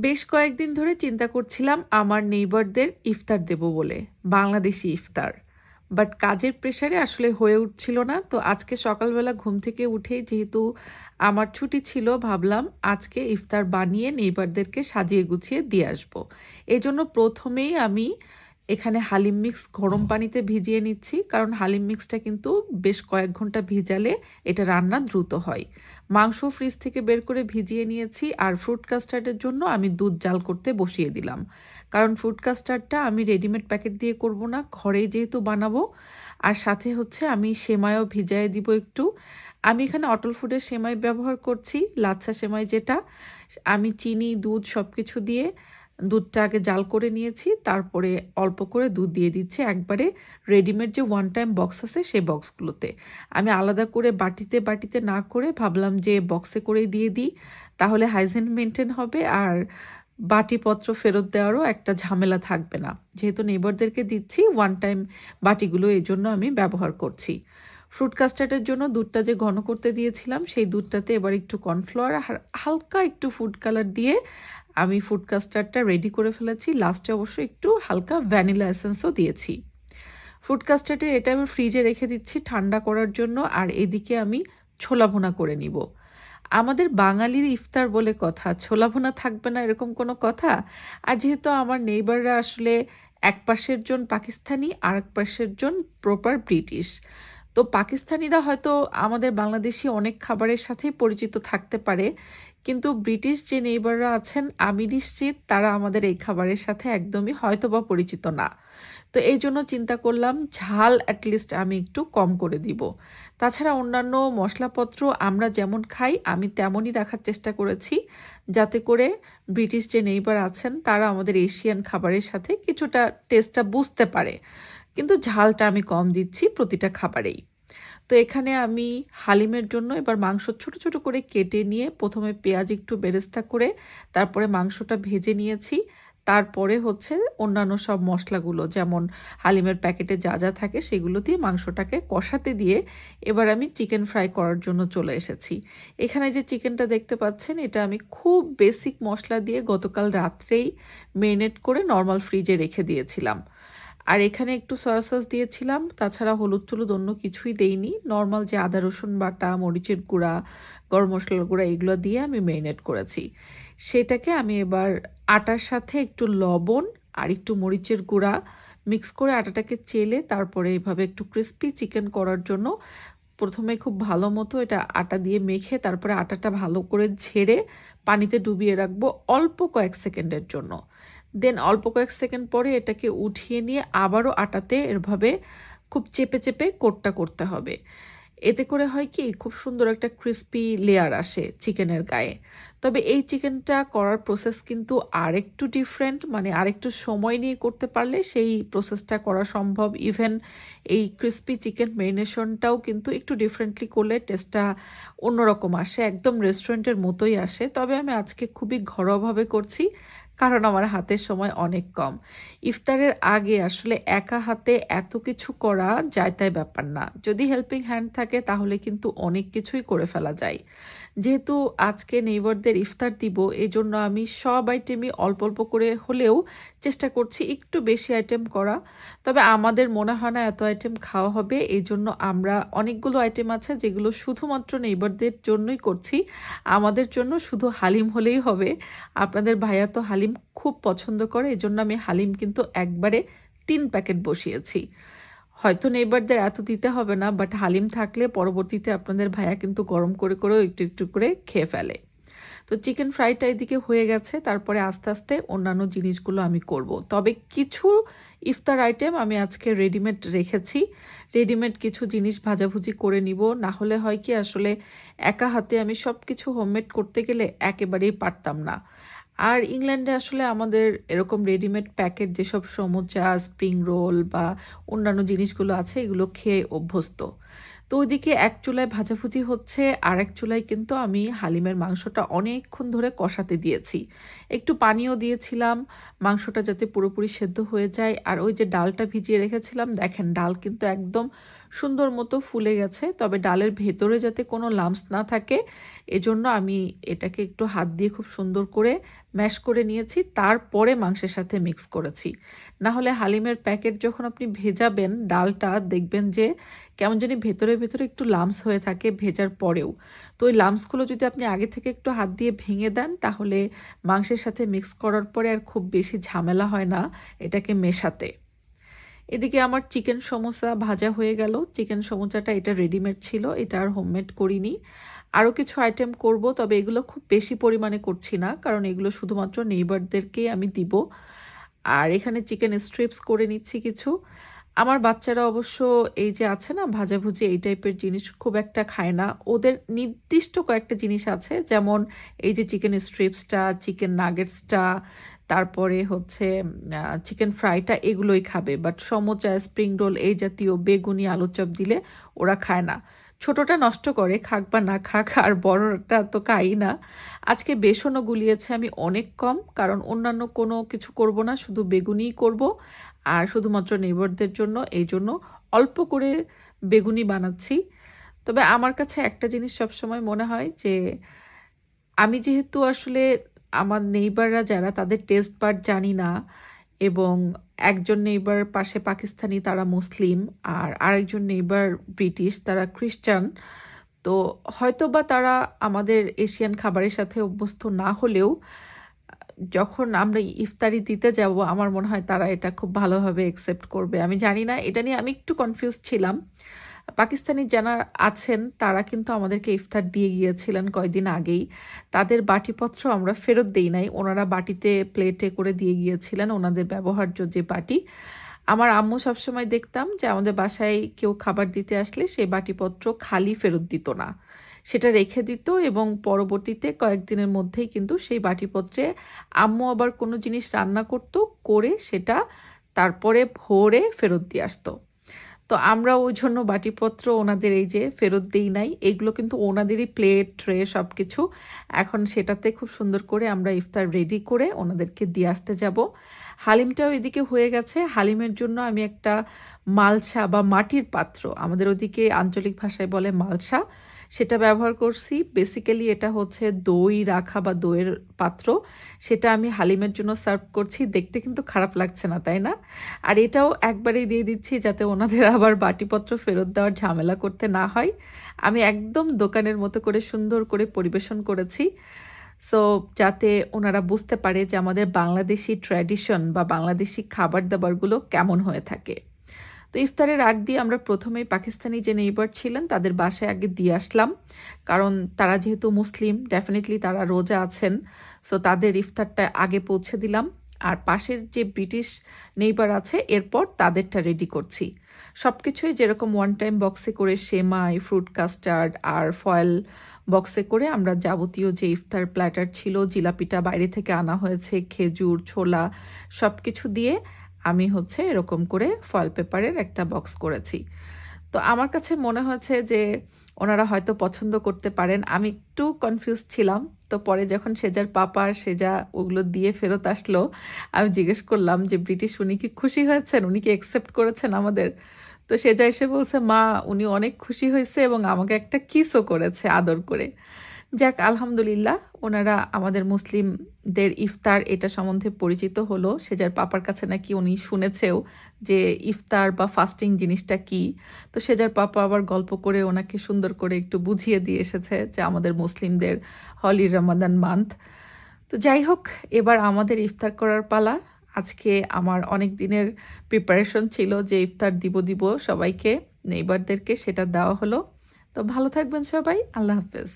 বেশ কয়েকদিন ধরে চিন্তা করছিলাম আমার নেইবারদের ইফতার দেব বলে, বাংলাদেশি ইফতার। বাট কাজের প্রেশারে আসলে হয়ে উঠছিল না। তো আজকে সকালবেলা ঘুম থেকে উঠেই যেহেতু আমার ছুটি ছিল, ভাবলাম আজকে ইফতার বানিয়ে নেইবারদেরকে সাজিয়ে গুছিয়ে দিয়ে আসবো। এজন্য প্রথমেই আমি এখানে হালিম মিক্স গরম পানিতে ভিজিয়ে নিচ্ছি, কারণ হালিম মিক্সটা কিন্তু বেশ কয়েক ঘন্টা ভিজালে এটা রান্না দ্রুত হয়। মাংস ফ্রিজ থেকে বের করে ভিজিয়ে নিয়েছি, আর ফ্রুট কাস্টার্ডের জন্য আমি দুধ জাল করতে বসিয়ে দিলাম, কারণ ফ্রুট কাস্টার্ডটা আমি রেডিমেড প্যাকেট দিয়ে করব না, ঘরেই যেহেতু বানাবো। আর সাথে হচ্ছে আমি সেমাইও ভিজায় দিব একটু। আমি এখানে অটল ফুডের সেমাই ব্যবহার করছি, লাচ্ছা সেমাই যেটা। আমি চিনি দুধ সব কিছু দিয়ে দুধটা আগে জাল করে নিয়েছি, তারপরে অল্প করে দুধ দিয়ে দিচ্ছি একবারে রেডিমেড যে ওয়ান টাইম বক্স আছে সেই বক্সগুলোতে। আমি আলাদা করে বাটিতে বাটিতে না করে ভাবলাম যে বক্সে করেই দিয়ে দিই, তাহলে হাইজিন মেনটেন হবে আর বাটিপত্র ফেরত দেওয়ারও একটা ঝামেলা থাকবে না। যেহেতু নেইবারদেরকে দিচ্ছি ওয়ান টাইম বাটিগুলো, এই জন্য আমি ব্যবহার করছি। ফ্রুট কাস্টার্ডের জন্য দুধটা যে ঘন করতে দিয়েছিলাম সেই দুধটাতে এবার একটু কর্নফ্লাওয়ার আর হালকা একটু ফুড কালার দিয়ে আমি ফুড কাস্টার্ডটা রেডি করে ফেলেছি। লাস্টে অবশ্য একটু হালকা ভ্যানিলা এসেন্সও দিয়েছি। ফুড কাস্টার্ডে এটা আমি ফ্রিজে রেখে দিচ্ছি ঠান্ডা করার জন্য, আর এদিকে আমি ছোলা ভুনা করে নিব। আমাদের বাঙালির ইফতার বলে কথা, ছোলা ভুনা থাকবে না এরকম কোনো কথা। আর যেহেতু আমার নেইবাররা আসলে এক পাশের জন পাকিস্তানি আর এক পাশের জন প্রপার ব্রিটিশ, তো পাকিস্তানিরা হয়তো আমাদের বাংলাদেশি অনেক খাবারের সাথেই পরিচিত থাকতে পারে, কিন্তু ব্রিটিশ যে নেইবাররা আছেন আমি নিশ্চিত তারা আমাদের এই খাবারের সাথে একদমই হয়তো বা পরিচিত না। তো এই জন্য চিন্তা করলাম ঝাল অ্যাটলিস্ট আমি একটু কম করে দিব। তাছাড়া অন্যান্য মশলাপত্র আমরা যেমন খাই আমি তেমনই রাখার চেষ্টা করেছি, যাতে করে ব্রিটিশ যে নেইবার আছেন তারা আমাদের এশিয়ান খাবারের সাথে কিছুটা টেস্টটা বুঝতে পারে। কিন্তু ঝালটা আমি কম দিচ্ছি প্রতিটা খাবারেই। তো এখানে আমি হালিমের জন্য এবার মাংস ছোট ছোট করে কেটে নিয়ে প্রথমে পেঁয়াজ একটু বেরেস্তা করে তারপরে মাংসটা ভেজে নিয়েছি। তারপরে হচ্ছে অন্যান্য সব মশলাগুলো, যেমন হালিমের প্যাকেটে যা যা থাকে সেগুলো দিয়ে মাংসটাকে কষাতে দিয়ে এবার আমি চিকেন ফ্রাই করার জন্য চলে এসেছি। এখানে যে চিকেনটা দেখতে পাচ্ছেন এটা আমি খুব বেসিক মশলা দিয়ে গতকাল রাত্রেই মেরিনেট করে নর্মাল ফ্রিজে রেখে দিয়েছিলাম। আর এখানে একটু সয়া সস দিয়েছিলাম, তাছাড়া হলুদ টলুদ অন্য কিছুই দেইনি। নর্মাল যে আদা রসুন বাটা, মরিচের গুঁড়া, গরম মশলার গুঁড়া এগুলো দিয়ে আমি মেরিনেট করেছি। সেটাকে আমি এবার আটার সাথে একটু লবণ আর একটু মরিচের গুঁড়া মিক্স করে আটাটাকে চেলে তারপরে এইভাবে একটু ক্রিস্পি চিকেন করার জন্য প্রথমে খুব ভালো মতো এটা আটা দিয়ে মেখে তারপরে আটাটা ভালো করে ঝেড়ে পানিতে ডুবিয়ে রাখবো অল্প কয়েক সেকেন্ডের জন্য। দেন অল্প কয়েক সেকেন্ড পরে এটাকে উঠিয়ে নিয়ে আবারও আটাতে এভাবে খুব চেপে চেপে কোটটা করতে হবে। এতে করে হয় কি, খুব সুন্দর একটা ক্রিস্পি লেয়ার আসে চিকেনের গায়ে। তবে এই চিকেনটা করার প্রসেস কিন্তু আরেকটু ডিফারেন্ট, মানে আরেকটু সময় নিয়ে করতে পারলে সেই প্রসেসটা করা সম্ভব। ইভেন এই ক্রিস্পি চিকেন ম্যারিনেশনটাও কিন্তু একটু ডিফারেন্টলি করলে টেস্টটা অন্যরকম আসে, একদম রেস্টুরেন্টের মতোই আসে। তবে আমি আজকে খুবই ঘরোয়াভাবে করছি, কারণ আমার হাতের সময় অনেক কম। ইফতারের আগে আসলে একা হাতে এত কিছু করা যায় তাই ব্যাপার না, যদি হেল্পিং হ্যান্ড থাকে তাহলে কিন্তু অনেক কিছুই করে ফেলা যায়। যেহেতু আজকে নেইবারদের ইফতার দিব, এই জন্য আমি সব আইটেমই অল্প অল্প করে হলেও চেষ্টা করছি একটু বেশি আইটেম করা। তবে আমাদের মনে হয় না এত আইটেম খাওয়া হবে, এই জন্য আমরা অনেকগুলো আইটেম আছে যেগুলো শুধুমাত্র নেইবারদের জন্যই করছি। আমাদের জন্য শুধু হালিম হলেই হবে। আপনাদের ভাইয়া তো হালিম খুব পছন্দ করে, এই জন্য আমি হালিম কিন্তু একবারে 3 প্যাকেট বসিয়েছি। হয়তো নেইবারদের এত দিতে হবে না, বাট হালিম থাকলে পরবর্তীতে আপনাদের ভাইয়া কিন্তু গরম করে করেও একটু একটু করে খেয়ে ফেলে। তো চিকেন ফ্রাইটা এদিকে হয়ে গেছে, তারপরে আস্তে আস্তে অন্যান্য জিনিসগুলো আমি করব। তবে কিছু ইফতার আইটেম আমি আজকে রেডিমেড রেখেছি। রেডিমেড কিছু জিনিস ভাজাভুজি করে নিব, না হলে হয় কি আসলে একা হাতে আমি সব কিছু হোমমেড করতে গেলে একেবারেই পারতাম না। আর ইংল্যান্ডে আসলে আমাদের এরকম রেডিমেড প্যাকেট যেসব সমোচা, স্প্রিং রোল বা অন্যান্য জিনিসগুলো আছে এগুলো খেয়ে অভ্যস্ত। তো ওইদিকে এক চুলায় ভাজাভুজি হচ্ছে, আর এক চুলায় কিন্তু আমি হালিমের মাংসটা অনেকক্ষণ ধরে কষাতে দিয়েছি। একটু পানিও দিয়েছিলাম মাংসটা যাতে পুরোপুরি সেদ্ধ হয়ে যায়। আর ওই যে ডালটা ভিজিয়ে রেখেছিলাম, দেখেন ডাল কিন্তু একদম সুন্দর মতো ফুলে গেছে, তবে ডালের ভেতরে যাতে কোনো লাম্পস না থাকে এজন্য আমি এটাকে একটু হাত দিয়ে খুব সুন্দর করে ম্যাশ করে নিয়েছি, তারপরে মাংসের সাথে মিক্স করেছি। না হলে হালিমের প্যাকেট যখন আপনি ভেজাবেন ডালটা, দেখবেন যে কেমন জানি ভেতরে ভেতরে একটু লামস হয়ে থাকে ভেজার পরেও। তো ওই লামসগুলো যদি আপনি আগে থেকে একটু হাত দিয়ে ভেঙে দেন, তাহলে মাংসের সাথে মিক্স করার পরে আর খুব বেশি ঝামেলা হয় না এটাকে মেশাতে। এদিকে আমার চিকেন সমোসা ভাজা হয়ে গেল। চিকেন সমোসাটা এটা রেডিমেড ছিল, এটা আর হোমমেড করিনি। আরও কিছু আইটেম করব, তবে এগুলো খুব বেশি পরিমাণে করছি না, কারণ এগুলো শুধুমাত্র নেইবারদেরকেই আমি দিব। আর এখানে চিকেন স্ট্রিপস করে নিচ্ছি কিছু। আমার বাচ্চারা অবশ্য এই যে আছে না ভাজাভুজি এই টাইপের জিনিস খুব একটা খায় না। ওদের নির্দিষ্ট কয়েকটা জিনিস আছে, যেমন এই যে চিকেন স্ট্রিপসটা, চিকেন নাগেটসটা, তারপরে হচ্ছে চিকেন ফ্রাইটা, এগুলোই খাবে। বাট সমোচা, স্প্রিং রোল এই জাতীয় বেগুনি আলুর চপ দিলে ওরা খায় না। ছোটটা নষ্ট করে, খাক বা না খাক, আর বড়টা তো খাই না। আজকে বেসনও গুলিয়েছে আমি অনেক কম, কারণ অন্যান্য কোনো কিছু করব না, শুধু বেগুনিই করব। আর শুধুমাত্র নেইবারদের জন্য, এই জন্য অল্প করে বেগুনি বানাচ্ছি। তবে আমার কাছে একটা জিনিস সবসময় মনে হয় যে আমি যেহেতু আসলে আমার নেইবাররা যারা, তাদের টেস্ট বাড জানি না, এবং একজন নেইবার পাশে পাকিস্তানি, তারা মুসলিম, আর আরেকজন নেইবার ব্রিটিশ, তারা খ্রিস্টান। তো হয়তোবা তারা আমাদের এশিয়ান খাবারের সাথে অভ্যস্ত না হলেও যখন আমরা ইফতারি দিতে যাব, আমার মনে হয় তারা এটা খুব ভালোভাবে অ্যাকসেপ্ট করবে। আমি জানি না, এটা নিয়ে আমি একটু কনফিউজ ছিলাম। পাকিস্তানি যারা আছেন তারা কিন্তু আমাদেরকে ইফতার দিয়ে গিয়েছিলেন কয়েকদিন আগেই। তাদের বাটিপত্র আমরা ফেরত দেই নাই, ওনারা বাটিতে প্লেটে করে দিয়ে গিয়েছিলেন, ওনাদের ব্যবহার্য যে বাটি। আমার আম্মু সবসময় দেখতাম যে আমাদের বাসায় কেউ খাবার দিতে আসলে সেই বাটিপত্র খালি ফেরত দিত না, সেটা রেখে দিত, এবং পরবর্তীতে কয়েকদিনের মধ্যেই কিন্তু সেই বাটিপত্রে আম্মু আবার কোনো জিনিস রান্না করত, করে সেটা তারপরে ভরে ফেরত দিয়ে আসতো। তো আমরা ওই জন্য বাটিপত্র ওনাদের এই যে ফেরত দিই নাই, এগুলো কিন্তু ওনাদেরই প্লেট ট্রে সব কিছু। এখন সেটাতে খুব সুন্দর করে আমরা ইফতার রেডি করে ওনাদেরকে দিয়ে আসতে যাব। হালিমটাও এদিকে হয়ে গেছে। হালিমের জন্য আমি একটা মালসা বা মাটির পাত্র, আমাদের ওদিকে আঞ্চলিক ভাষায় বলে মালসা, সেটা ব্যবহার করছি। বেসিক্যালি এটা হচ্ছে দই রাখা বা দইয়ের পাত্র, সেটা আমি হালিমের জন্য সার্ভ করছি। দেখতে কিন্তু খারাপ লাগছে না, তাই না? আর এটাও একবারেই দিয়ে দিচ্ছি, যাতে ওনাদের আবার বাটিপত্র ফেরত দেওয়ার ঝামেলা করতে না হয়। আমি একদম দোকানের মতো করে সুন্দর করে পরিবেশন করেছি, সো যাতে ওনারা বুঝতে পারে যে আমাদের বাংলাদেশি ট্র্যাডিশন বা বাংলাদেশি খাবার দাবারগুলো কেমন হয়ে থাকে। তো ইফতারের আগ দিয়ে আমরা প্রথমেই পাকিস্তানি যে নেইবার ছিলেন তাদের বাসায় আগে দিয়ে আসলাম, কারণ তারা যেহেতু মুসলিম, ডেফিনেটলি তারা রোজা আছেন, সো তাদের ইফতারটা আগে পৌঁছে দিলাম। আর পাশের যে ব্রিটিশ নেইবার আছে, এরপর তাদেরটা রেডি করছি। সব কিছুই যেরকম ওয়ান টাইম বক্সে করে সেমাই, ফ্রুট কাস্টার্ড আর ফয়েল বক্সে করে আমরা যাবতীয় যে ইফতার প্ল্যাটার ছিল, জিলাপিটা বাইরে থেকে আনা হয়েছে, খেজুর, ছোলা, সব কিছু দিয়ে আমি হচ্ছে এরকম করে ফয়েল পেপারের একটা বক্স করেছি। তো আমার কাছে মনে হয়েছে যে ওনারা হয়তো পছন্দ করতে পারেন। আমি একটু কনফিউজ ছিলাম, তো পরে যখন সেজার পাপা আর সেজা ওগুলো দিয়ে ফেরত আসলো, আমি জিজ্ঞেস করলাম যে ব্রিটিশ উনি কি খুশি হয়েছেন, উনি কি অ্যাকসেপ্ট করেছেন আমাদের? তো সেজা এসে বলছে, মা উনি অনেক খুশি হয়েছে এবং আমাকে একটা কিসও করেছে আদর করে। যাক, আলহামদুলিল্লাহ, ওনারা আমাদের মুসলিমদের ইফতার এটা সম্বন্ধে পরিচিত হলো। সেজার পাপার কাছে নাকি উনি শুনেছেও যে ইফতার বা ফাস্টিং জিনিসটা কি। তো সেজার পাপা আবার গল্প করে ওনাকে সুন্দর করে একটু বুঝিয়ে দিয়ে এসেছে যে আমাদের মুসলিমদের হলি রমাদান মান্থ। তো যাই হোক, এবার আমাদের ইফতার করার পালা। আজকে আমার অনেক দিনের প্রিপারেশন ছিল যে ইফতার দিব দিব সবাইকে, নেইবারদেরকে, সেটা দেওয়া হলো। তো ভালো থাকবেন সবাই, আল্লাহ হাফেজ।